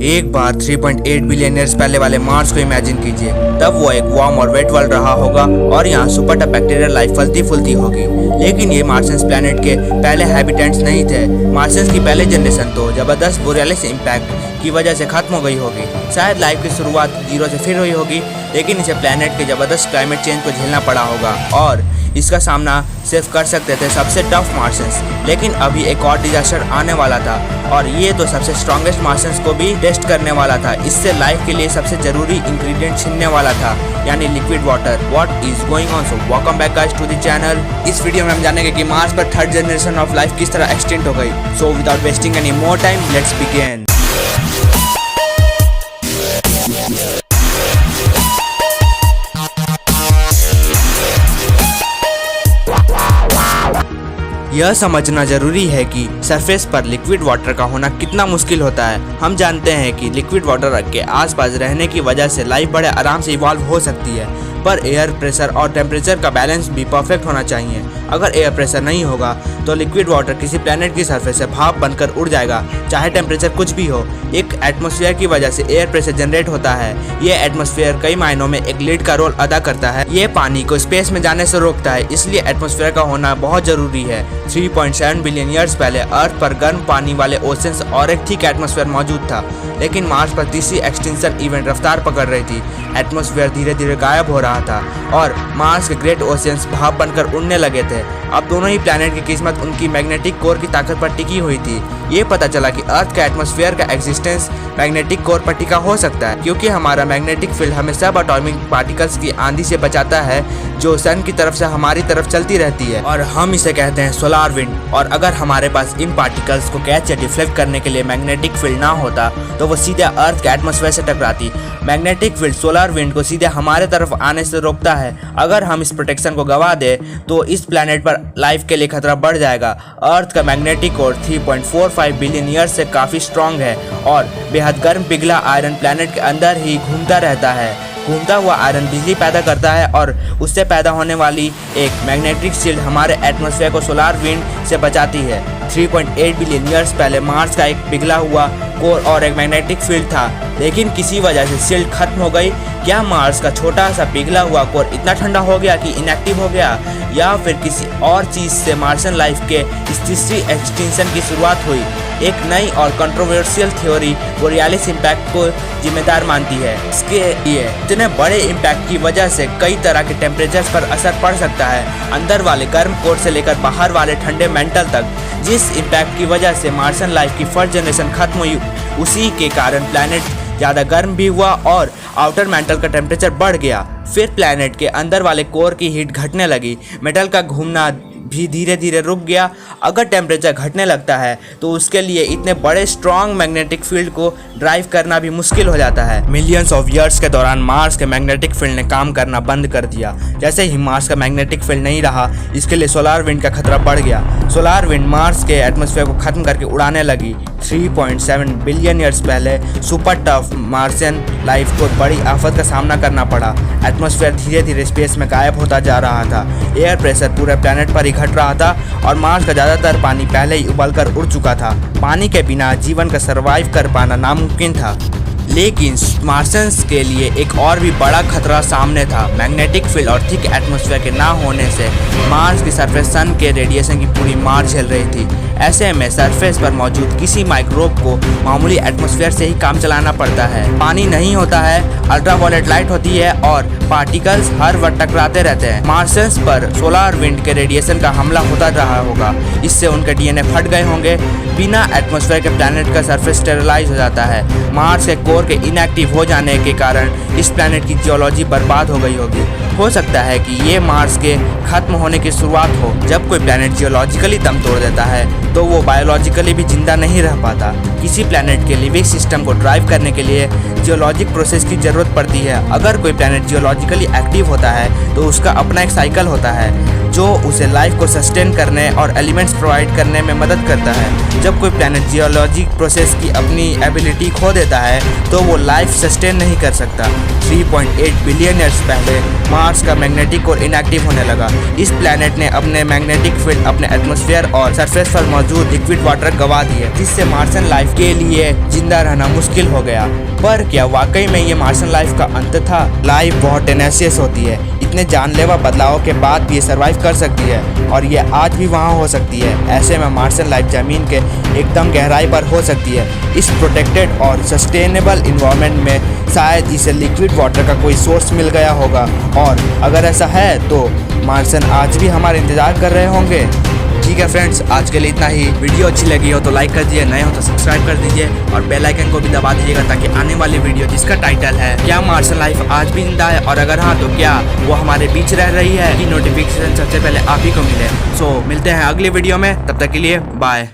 एक बार 3.8 billion years पहले वाले मार्स को इमेजिन कीजिए। तब वो एक वार्म और वेट वर्ल्ड रहा होगा और यहाँ सुपर टफ बैक्टीरियल लाइफ फलती फूलती होगी। लेकिन ये मार्शियंस प्लैनेट के पहले हैबिटेंट्स नहीं थे। मार्शियंस की पहली जनरेशन तो जबरदस्त बोरियलिस इम्पैक्ट की वजह से खत्म हो गई होगी। शायद लाइफ की शुरुआत जीरो से फिर हुई होगी, लेकिन इसे प्लैनेट के जबरदस्त क्लाइमेट चेंज को झेलना पड़ा होगा और इसका सामना सिर्फ कर सकते थे सबसे टफ मार्शियंस। लेकिन अभी एक और डिजास्टर आने वाला था और ये तो सबसे स्ट्रॉन्गेस्ट मार्शियंस को भी टेस्ट करने वाला था। इससे लाइफ के लिए सबसे जरूरी इंग्रेडिएंट छीनने वाला था, यानी liquid water. What is going on? So welcome back guys to the channel. इस वीडियो में हम जानेंगे कि मार्स पर थर्ड जनरेशन ऑफ लाइफ किस तरह एक्सटेंड हो गई। So without wasting any more time, let's begin. यह समझना जरूरी है कि सरफेस पर लिक्विड वाटर का होना कितना मुश्किल होता है। हम जानते हैं कि लिक्विड वाटर के आसपास रहने की वजह से लाइफ बड़े आराम से इवॉल्व हो सकती है, पर एयर प्रेशर और टेम्परेचर का बैलेंस भी परफेक्ट होना चाहिए। अगर एयर प्रेशर नहीं होगा तो लिक्विड वाटर किसी प्लैनेट की सरफेस से भाप बनकर उड़ जाएगा, चाहे टेम्परेचर कुछ भी हो। एक एटमॉस्फेयर की वजह से एयर प्रेशर जनरेट होता है। ये एटमॉस्फेयर कई मायनों में एक लीड का रोल अदा करता है। ये पानी को स्पेस में जाने से रोकता है, इसलिए एटमॉस्फेयर का होना बहुत जरूरी है। 3.7 बिलियन ईयर्स पहले अर्थ पर गर्म पानी वाले ओशंस और एक थिक एटमॉस्फेयर मौजूद था, लेकिन मार्स पर तीसरी एक्सटिंक्शन इवेंट रफ्तार पकड़ रही थी। एटमॉस्फेयर धीरे धीरे गायब हो रहा था और मार्स के ग्रेट ओशियंस भाप बनकर उड़ने लगे थे। अब दोनों ही प्लैनेट की किस्मत उनकी मैग्नेटिक कोर की ताकत पर टिकी हुई थी। ये पता चला कि अर्थ का एटमॉस्फेयर का एग्जिस्टेंस मैग्नेटिक कोर पर टिका हो सकता है, क्योंकि हमारा मैग्नेटिक फील्ड हमें सब एटॉमिक पार्टिकल्स की आंधी से बचाता है जो सन की तरफ से हमारी तरफ चलती रहती है, और हम इसे कहते हैं सोलार विंड। और अगर हमारे पास इन पार्टिकल्स को कैच या डिफ्लेक्ट करने के लिए मैग्नेटिक फील्ड ना होता तो वो सीधे अर्थ के एटमॉस्फेयर से टकराती। मैग्नेटिक फील्ड सोलार विंड को सीधे हमारे तरफ आने से रोकता है। अगर हम इस प्रोटेक्शन को गवा दे तो इस प्लैनेट पर लाइफ के लिए खतरा बढ़ जाएगा। अर्थ का मैग्नेटिक कोर 3.45 बिलियन ईयर्स से काफ़ी स्ट्रॉन्ग है और बेहद गर्म पिघला आयरन प्लैनेट के अंदर ही घूमता रहता है। घूमता हुआ आयरन बिजली पैदा करता है और उससे पैदा होने वाली एक मैग्नेटिक शील्ड हमारे एटमॉस्फेयर को सोलार विंड से बचाती है। 3.8 बिलियन ईयर्स पहले मार्स का एक पिघला हुआ कोर और एक मैग्नेटिक फील्ड था, लेकिन किसी वजह से शील्ड खत्म हो गई। क्या मार्स का छोटा सा पिघला हुआ कोर इतना ठंडा हो गया कि इनएक्टिव हो गया, या फिर किसी और चीज़ से मार्शियन लाइफ के इस तीसरी एक्सटिंक्शन की शुरुआत हुई? एक नई और कंट्रोवर्शियल थ्योरी बोरियलिस इम्पैक्ट को जिम्मेदार मानती है। इसके लिए इतने बड़े इम्पैक्ट की वजह से कई तरह के टेम्परेचर्स पर असर पड़ सकता है, अंदर वाले गर्म कोर से लेकर बाहर वाले ठंडे मेंटल तक। जिस इम्पैक्ट की वजह से मार्शियन लाइफ की फर्स्ट जनरेशन खत्म हुई, उसी के कारण प्लैनेट ज़्यादा गर्म भी हुआ और आउटर मेंटल का टेम्परेचर बढ़ गया। फिर प्लैनेट के अंदर वाले कोर की हीट घटने लगी, मेटल का घूमना भी धीरे धीरे रुक गया। अगर टेम्परेचर घटने लगता है तो उसके लिए इतने बड़े स्ट्रॉन्ग मैग्नेटिक फील्ड को ड्राइव करना भी मुश्किल हो जाता है। मिलियंस ऑफ ईयर्स के दौरान मार्स के मैग्नेटिक फील्ड ने काम करना बंद कर दिया। जैसे ही मार्स का मैग्नेटिक फील्ड नहीं रहा, इसके लिए सोलार विंड का खतरा बढ़ गया। सोलार विंड मार्स के एटमॉस्फेयर को खत्म करके उड़ाने लगी। 3.7 बिलियन ईयर्स पहले सुपर टफ मार्शियन लाइफ को बड़ी आफत का सामना करना पड़ा। एटमॉस्फेयर धीरे धीरे स्पेस में गायब होता जा रहा था। एयर प्रेशर पूरे प्लैनेट पर ही घट रहा था और मार्स का ज़्यादातर पानी पहले ही उबलकर उड़ चुका था। पानी के बिना जीवन का सर्वाइव कर पाना नामुमकिन था। लेकिन मार्शियंस के लिए एक और भी बड़ा खतरा सामने था। मैग्नेटिक फील्ड और थिक एटमॉस्फेयर के ना होने से मार्स की सरफेस सन के रेडिएशन की पूरी मार झेल रही थी। ऐसे में सरफेस पर मौजूद किसी माइक्रोब को मामूली एटमॉस्फेयर से ही काम चलाना पड़ता है। पानी नहीं होता है, अल्ट्रावायलेट लाइट होती है और पार्टिकल्स हर वक्त टकराते रहते हैं। मार्शियंस पर सोलार विंड के रेडिएशन का हमला होता रहा होगा, इससे उनके डीएनए फट गए होंगे। बिना एटमॉस्फेयर के प्लैनेट का सरफेस स्टेरलाइज हो जाता है। मार्स के कोर के इनएक्टिव हो जाने के कारण इस प्लैनेट की जियोलॉजी बर्बाद हो गई होगी। हो सकता है कि ये मार्स के खत्म होने की शुरुआत हो। जब कोई प्लैनेट जियोलॉजिकली दम तोड़ देता है तो वो बायोलॉजिकली भी जिंदा नहीं रह पाता। किसी प्लैनेट के लिविंग सिस्टम को ड्राइव करने के लिए जियोलॉजिक प्रोसेस की जरूरत पड़ती है। अगर कोई प्लैनेट जियोलॉजिकली एक्टिव होता है तो उसका अपना एक साइकिल होता है जो उसे लाइफ को सस्टेन करने और एलिमेंट्स प्रोवाइड करने में मदद करता है। जब कोई प्लैनेट जियोलॉजिक प्रोसेस की अपनी एबिलिटी खो देता है तो वो लाइफ सस्टेन नहीं कर सकता। 3.8 बिलियन ईयर्स पहले मार्स का मैग्नेटिक कोर इनएक्टिव होने लगा। इस प्लैनेट ने अपने मैग्नेटिक फील्ड, अपने एटमॉस्फेयर और सरफेस पर मौजूद लिक्विड वाटर गवा दिए, जिससे मार्सन लाइफ के लिए जिंदा रहना मुश्किल हो गया। पर क्या वाकई में ये मार्सन लाइफ का अंत था? लाइफ बहुत टेनेशियस होती है, इतने जानलेवा बदलावों के बाद भी ये सर्वाइव कर सकती है और ये आज भी वहाँ हो सकती है। ऐसे में मार्सन लाइफ जमीन के एकदम गहराई पर हो सकती है। इस प्रोटेक्टेड और सस्टेनेबल इन्वायरमेंट में शायद इसे लिक्विड वाटर का कोई सोर्स मिल गया होगा, और अगर ऐसा है तो मार्सन आज भी हमारा इंतज़ार कर रहे होंगे। ठीक है फ्रेंड्स, आज के लिए इतना ही। वीडियो अच्छी लगी हो तो लाइक कर दीजिए, नए हो तो सब्सक्राइब कर दीजिए और बेल आइकन को भी दबा दीजिएगा ताकि आने वाली वीडियो जिसका टाइटल है क्या मार्सन लाइफ आज भी जिंदा है, और अगर हाँ तो क्या वो हमारे बीच रह रही है, की नोटिफिकेशन सबसे पहले आप ही को मिले। सो मिलते हैं अगली वीडियो में, तब तक के लिए बाय।